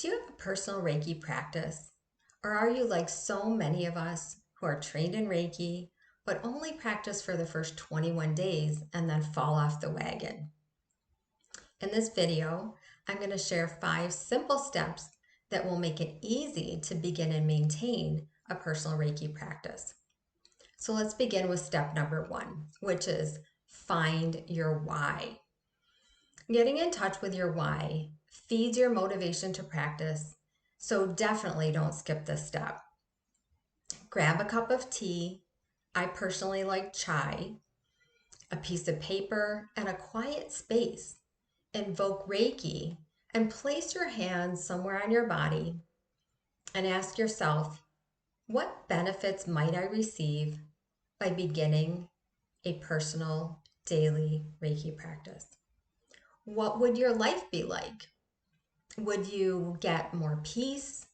Do you have a personal Reiki practice? Or are you like so many of us who are trained in Reiki, but only practice for the first 21 days and then fall off the wagon? In this video, I'm going to share 5 simple steps that will make it easy to begin and maintain a personal Reiki practice. So let's begin with step number 1, which is find your why. Getting in touch with your why feeds your motivation to practice, so definitely don't skip this step. Grab a cup of tea. I personally like chai, a piece of paper, and a quiet space. Invoke Reiki and place your hands somewhere on your body and ask yourself, what benefits might I receive by beginning a personal daily Reiki practice? What would your life be like? Would you get more peace?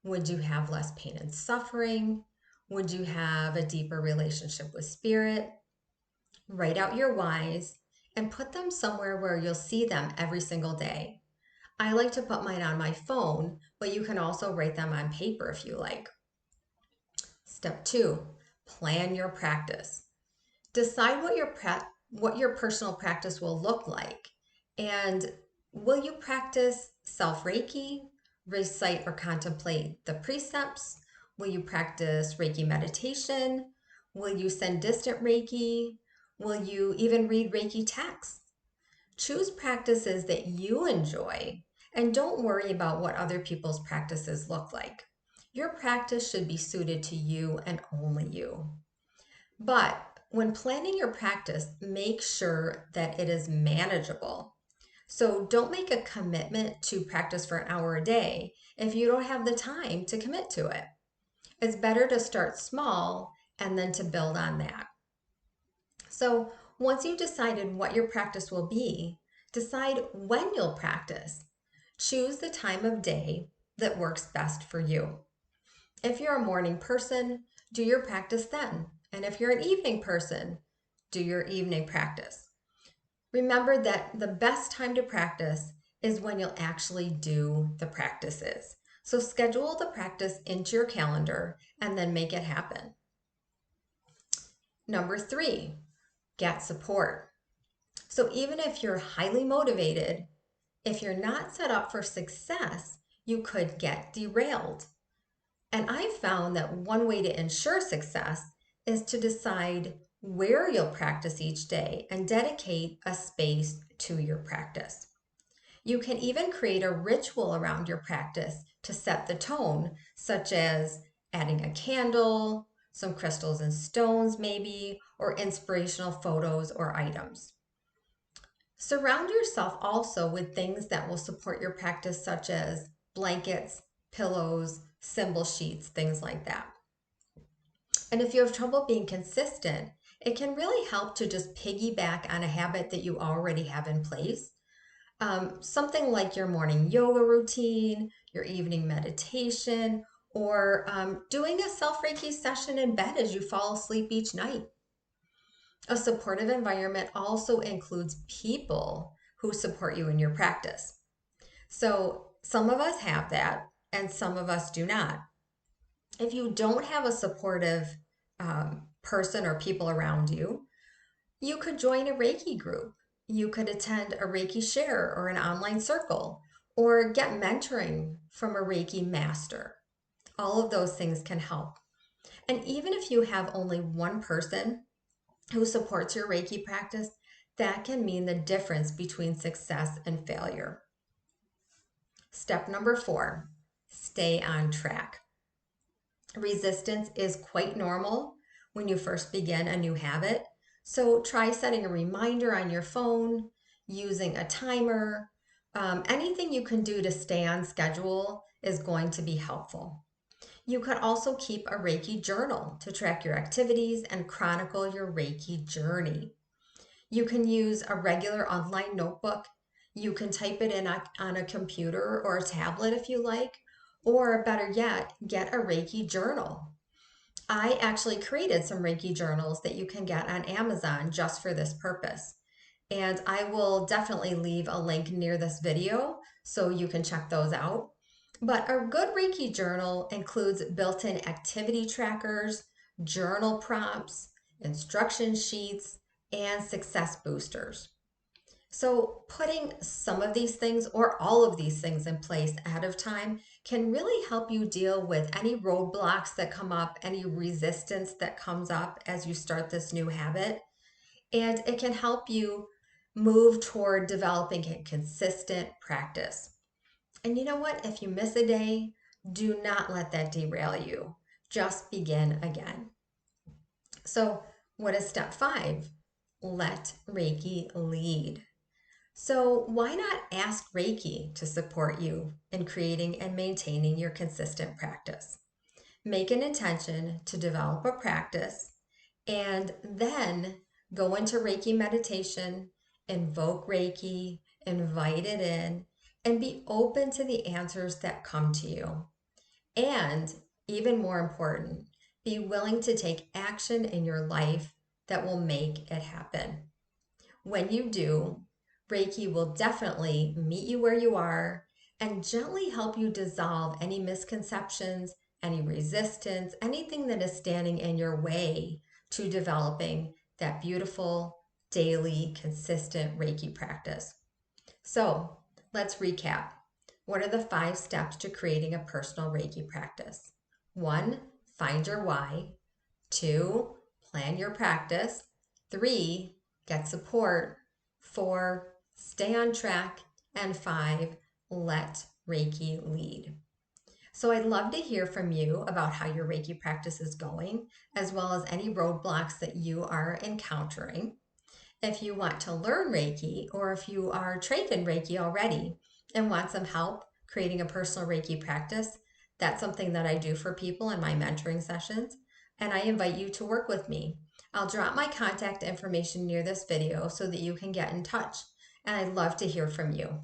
Would you have less pain and suffering? Would you have a deeper relationship with spirit? Write out your whys and put them somewhere where you'll see them every single day. I like to put mine on my phone, but you can also write them on paper if you like. Step 2, plan your practice. Decide what your personal practice will look like. And will you practice self-Reiki, recite or contemplate the precepts? Will you practice Reiki meditation? Will you send distant Reiki? Will you even read Reiki texts? Choose practices that you enjoy and don't worry about what other people's practices look like. Your practice should be suited to you and only you. But when planning your practice, make sure that it is manageable. So don't make a commitment to practice for an hour a day if you don't have the time to commit to it. It's better to start small and then to build on that. So once you've decided what your practice will be, decide when you'll practice. Choose the time of day that works best for you. If you're a morning person, do your practice then. And if you're an evening person, do your evening practice. Remember that the best time to practice is when you'll actually do the practices. So schedule the practice into your calendar and then make it happen. Number 3, get support. So even if you're highly motivated, if you're not set up for success, you could get derailed. And I've found that one way to ensure success is to decide where you'll practice each day and dedicate a space to your practice. You can even create a ritual around your practice to set the tone, such as adding a candle, some crystals and stones maybe, or inspirational photos or items. Surround yourself also with things that will support your practice, such as blankets, pillows, symbol sheets, things like that. And if you have trouble being consistent, it can really help to just piggyback on a habit that you already have in place. Something like your morning yoga routine, your evening meditation, or doing a self-Reiki session in bed as you fall asleep each night. A supportive environment also includes people who support you in your practice. So some of us have that and some of us do not. If you don't have a supportive person or people around you, you could join a Reiki group. You could attend a Reiki share or an online circle, or get mentoring from a Reiki Master. All of those things can help. And even if you have only one person who supports your Reiki practice, that can mean the difference between success and failure. Step number 4, stay on track. Resistance is quite normal when you first begin a new habit. So try setting a reminder on your phone, using a timer. Anything you can do to stay on schedule is going to be helpful. You could also keep a Reiki journal to track your activities and chronicle your Reiki journey. You can use a regular online notebook. You can type it in on a computer or a tablet if you like, or better yet, get a Reiki journal. I actually created some Reiki journals that you can get on Amazon just for this purpose. And I will definitely leave a link near this video so you can check those out. But a good Reiki journal includes built-in activity trackers, journal prompts, instruction sheets, and success boosters. So, putting some of these things or all of these things in place ahead of time can really help you deal with any roadblocks that come up, any resistance that comes up as you start this new habit. And it can help you move toward developing a consistent practice. And you know what? If you miss a day, do not let that derail you. Just begin again. So, what is step 5? Let Reiki lead. So, why not ask Reiki to support you in creating and maintaining your consistent practice? Make an intention to develop a practice and then go into Reiki meditation, invoke Reiki, invite it in, and be open to the answers that come to you. And even more important, be willing to take action in your life that will make it happen. When you do, Reiki will definitely meet you where you are and gently help you dissolve any misconceptions, any resistance, anything that is standing in your way to developing that beautiful, daily, consistent Reiki practice. So let's recap. What are the 5 steps to creating a personal Reiki practice? 1, find your why. 2, plan your practice. 3, get support. 4, stay on track. And 5, let Reiki lead. So I'd love to hear from you about how your Reiki practice is going, as well as any roadblocks that you are encountering. If you want to learn Reiki, or if you are trained in Reiki already and want some help creating a personal Reiki practice, that's something that I do for people in my mentoring sessions, and I invite you to work with me. I'll drop my contact information near this video so that you can get in touch, and I'd love to hear from you.